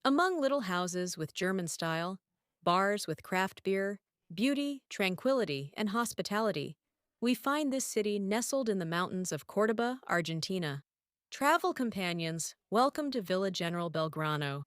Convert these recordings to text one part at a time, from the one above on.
Among little houses with German style, bars with craft beer, beauty, tranquility, and hospitality, we find this city nestled in the mountains of Córdoba, Argentina. Travel companions, welcome to Villa General Belgrano.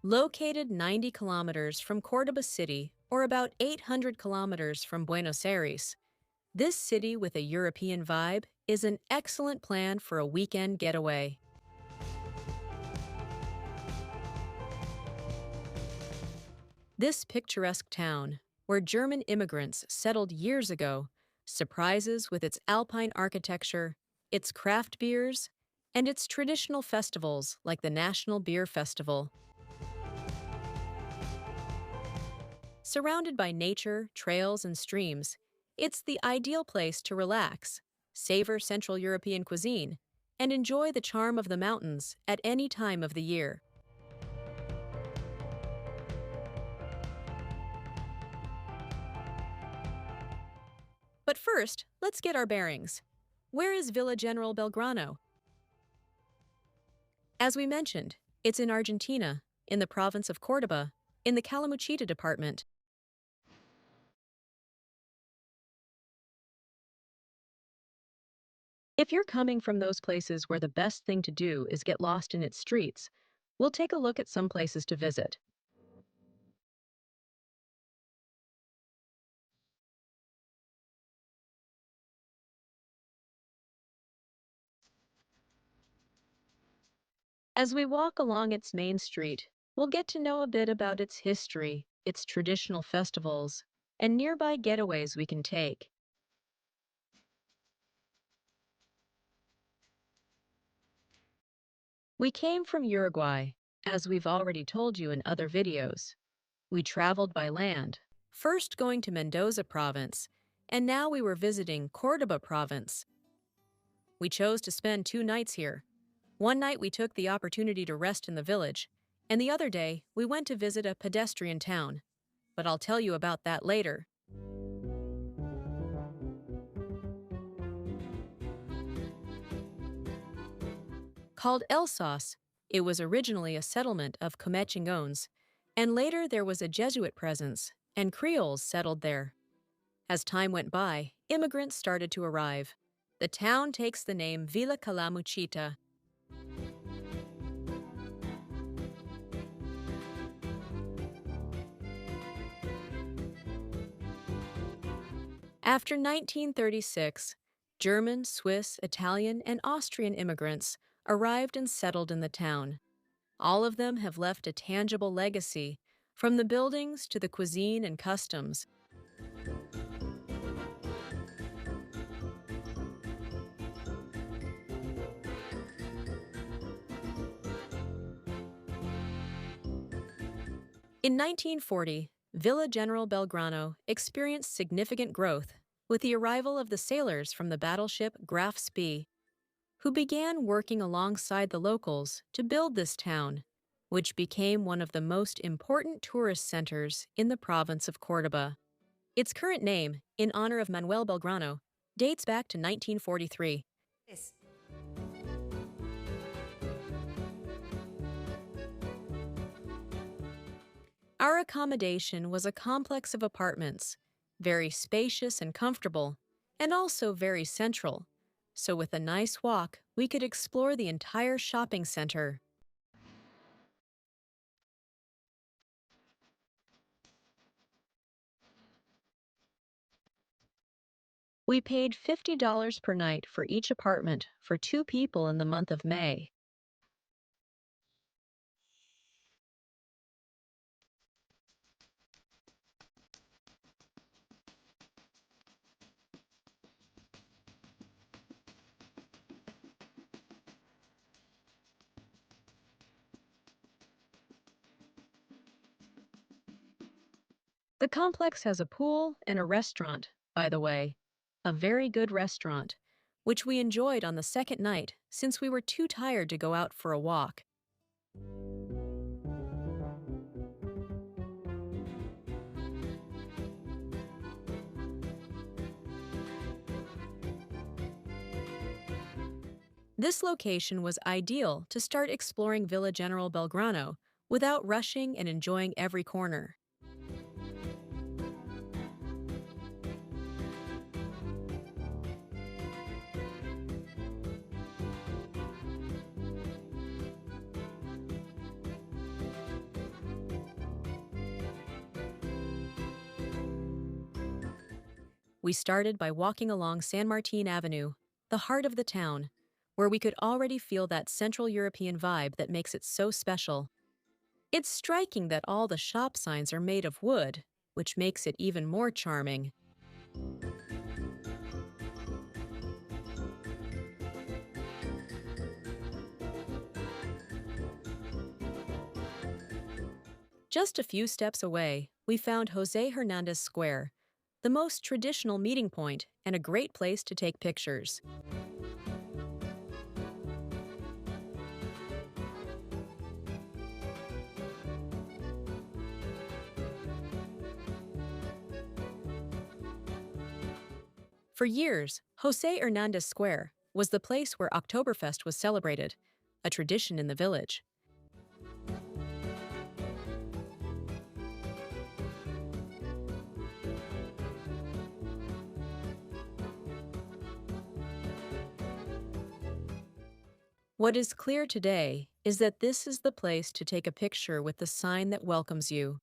Located 90 kilometers from Córdoba city, or about 800 kilometers from Buenos Aires, this city with a European vibe is an excellent plan for a weekend getaway. This picturesque town, where German immigrants settled years ago, surprises with its alpine architecture, its craft beers, and its traditional festivals like the National Beer Festival. Surrounded by nature, trails, and streams, it's the ideal place to relax, savor Central European cuisine, and enjoy the charm of the mountains at any time of the year. But first, let's get our bearings. Where is Villa General Belgrano? As we mentioned, it's in Argentina, in the province of Córdoba, in the Calamuchita department. If you're coming from those places where the best thing to do is get lost in its streets, we'll take a look at some places to visit. As we walk along its main street, we'll get to know a bit about its history, its traditional festivals, and nearby getaways we can take. We came from Uruguay, as we've already told you in other videos. We traveled by land, first going to Mendoza province, and now we were visiting Córdoba province. We chose to spend 2 nights here. One night we took the opportunity to rest in the village, and the other day we went to visit a pedestrian town. But I'll tell you about that later. Called Elsass, it was originally a settlement of Comechingones, and later there was a Jesuit presence, and Creoles settled there. As time went by, immigrants started to arrive. The town takes the name Villa Calamuchita. After 1936, German, Swiss, Italian, and Austrian immigrants arrived and settled in the town. All of them have left a tangible legacy, from the buildings to the cuisine and customs. In 1940, Villa General Belgrano experienced significant growth with the arrival of the sailors from the battleship Graf Spee, who began working alongside the locals to build this town, which became one of the most important tourist centers in the province of Córdoba. Its current name, in honor of Manuel Belgrano, dates back to 1943. Our accommodation was a complex of apartments, very spacious and comfortable, and also very central. So with a nice walk, we could explore the entire shopping center. We paid $50 per night for each apartment for 2 people in the month of May. The complex has a pool and a restaurant, by the way, a very good restaurant, which we enjoyed on the second night since we were too tired to go out for a walk. This location was ideal to start exploring Villa General Belgrano without rushing and enjoying every corner. We started by walking along San Martin Avenue, the heart of the town, where we could already feel that Central European vibe that makes it so special. It's striking that all the shop signs are made of wood, which makes it even more charming. Just a few steps away, we found Jose Hernandez Square, the most traditional meeting point and a great place to take pictures. For years, Jose Hernandez Square was the place where Oktoberfest was celebrated, a tradition in the village. What is clear today is that this is the place to take a picture with the sign that welcomes you.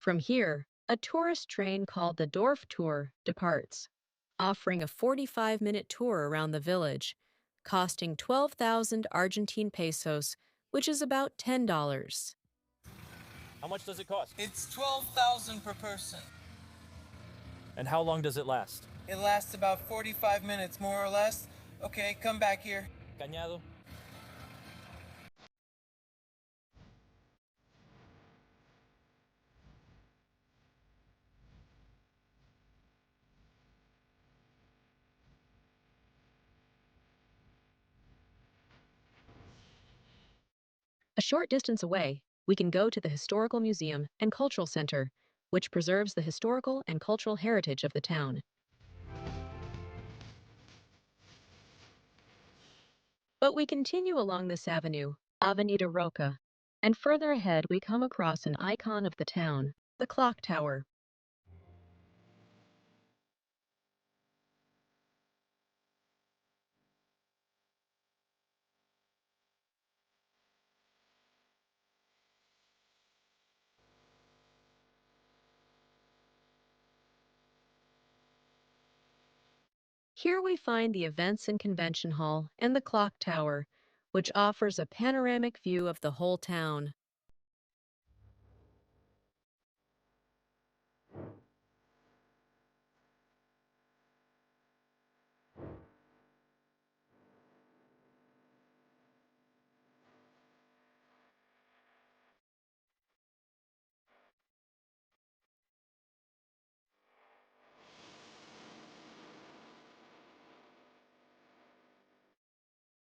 From here, a tourist train called the Dorf Tour departs, offering a 45-minute tour around the village, costing 12,000 Argentine pesos, which is about $10. How much does it cost? It's 12,000 per person. And how long does it last? It lasts about 45 minutes, more or less. Okay, come back here. Cañado. A short distance away, we can go to the Historical Museum and Cultural Center, which preserves the historical and cultural heritage of the town. But we continue along this avenue, Avenida Roca, and further ahead we come across an icon of the town, the clock tower. Here we find the Events and Convention Hall and the clock tower, which offers a panoramic view of the whole town.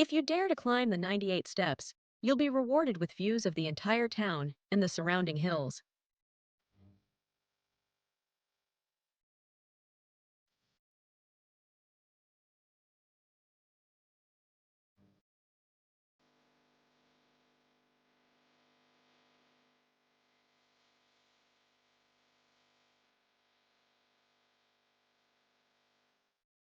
If you dare to climb the 98 steps, you'll be rewarded with views of the entire town and the surrounding hills.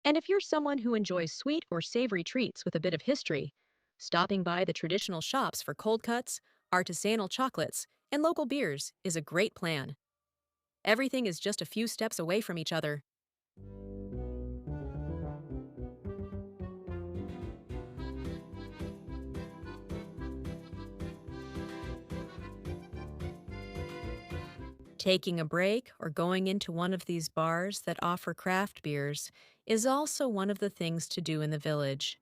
And if you're someone who enjoys sweet or savory treats with a bit of history, stopping by the traditional shops for cold cuts, artisanal chocolates, and local beers is a great plan. Everything is just a few steps away from each other. Taking a break or going into one of these bars that offer craft beers is also one of the things to do in the village.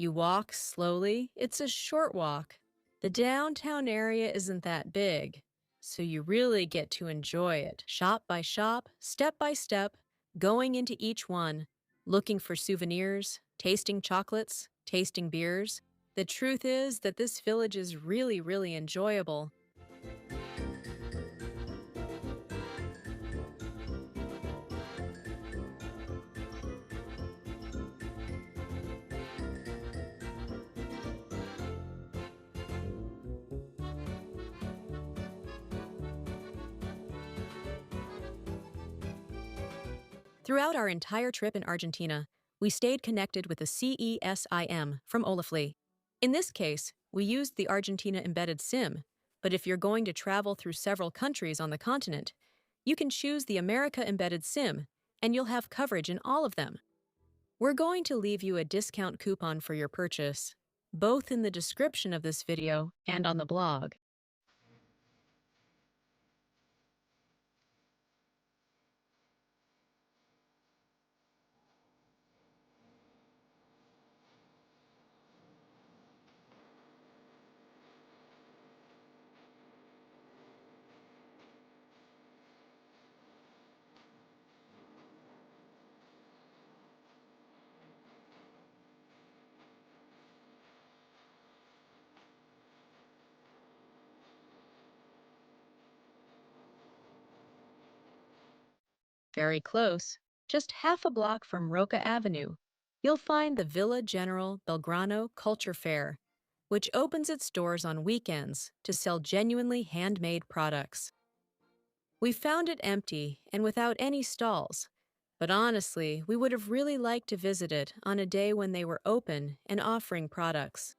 You walk slowly, it's a short walk. The downtown area isn't that big, so you really get to enjoy it, shop by shop, step by step, going into each one, looking for souvenirs, tasting chocolates, tasting beers. The truth is that this village is really, really enjoyable. Throughout our entire trip in Argentina, we stayed connected with the CESIM from Olafly. In this case, we used the Argentina embedded SIM, but if you're going to travel through several countries on the continent, you can choose the America embedded SIM, and you'll have coverage in all of them. We're going to leave you a discount coupon for your purchase, both in the description of this video and on the blog. Very close, just half a block from Roca Avenue, you'll find the Villa General Belgrano Culture Fair, which opens its doors on weekends to sell genuinely handmade products. We found it empty and without any stalls, but honestly, we would have really liked to visit it on a day when they were open and offering products.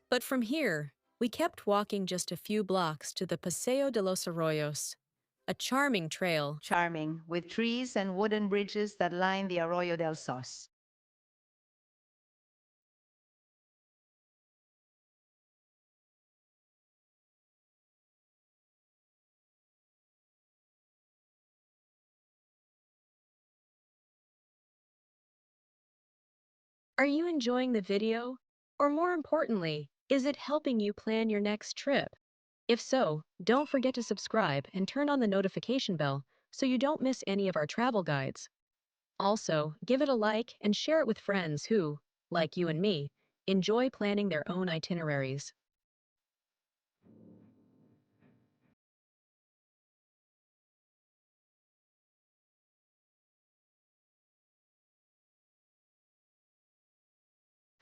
But from here, we kept walking just a few blocks to the Paseo de los Arroyos, a charming trail. Charming, with trees and wooden bridges that line the Arroyo del Sos. Are you enjoying the video? Or more importantly, is it helping you plan your next trip? If so, don't forget to subscribe and turn on the notification bell so you don't miss any of our travel guides. Also, give it a like and share it with friends who, like you and me, enjoy planning their own itineraries.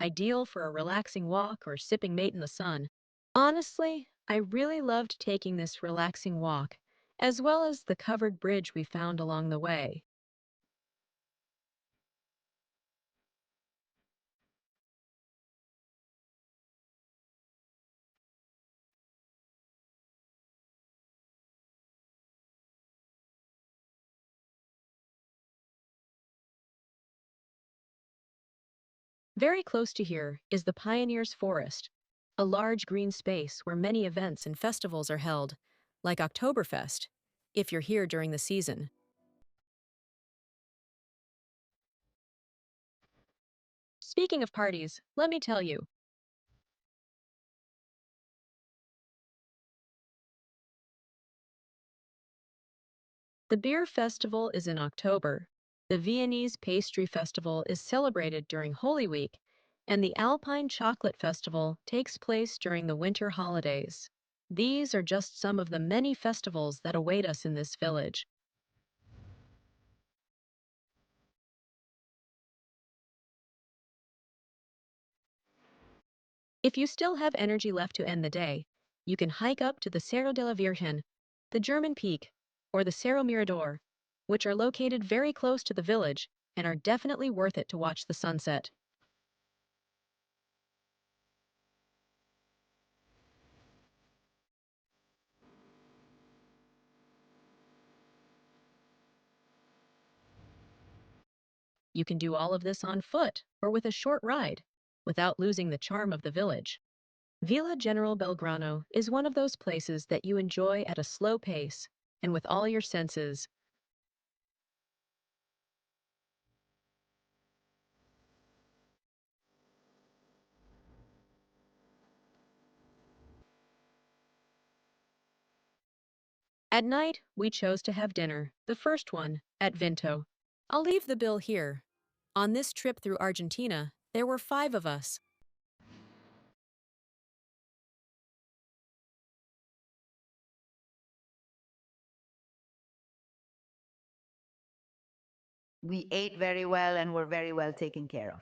Ideal for a relaxing walk or sipping mate in the sun. Honestly, I really loved taking this relaxing walk, as well as the covered bridge we found along the way. Very close to here is the Pioneers Forest, a large green space where many events and festivals are held, like Oktoberfest, if you're here during the season. Speaking of parties, let me tell you, the beer festival is in October, the Viennese Pastry Festival is celebrated during Holy Week, and the Alpine Chocolate Festival takes place during the winter holidays. These are just some of the many festivals that await us in this village. If you still have energy left to end the day, you can hike up to the Cerro de la Virgen, the German Peak, or the Cerro Mirador, which are located very close to the village and are definitely worth it to watch the sunset. You can do all of this on foot or with a short ride, without losing the charm of the village. Villa General Belgrano is one of those places that you enjoy at a slow pace and with all your senses. At night, we chose to have dinner, the first one, at Vinto. I'll leave the bill here. On this trip through Argentina, there were 5 of us. We ate very well and were very well taken care of.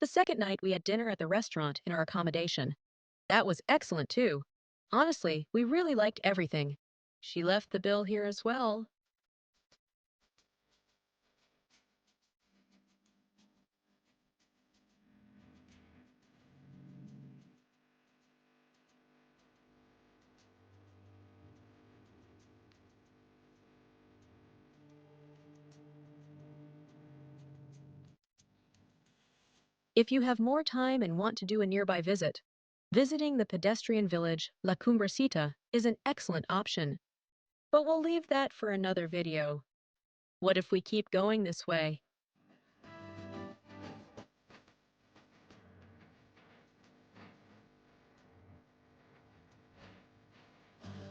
The second night, we had dinner at the restaurant in our accommodation. That was excellent, too. Honestly, we really liked everything. She left the bill here as well. If you have more time and want to do a nearby visit, visiting the pedestrian village La Cumbrecita is an excellent option. But we'll leave that for another video. What if we keep going this way?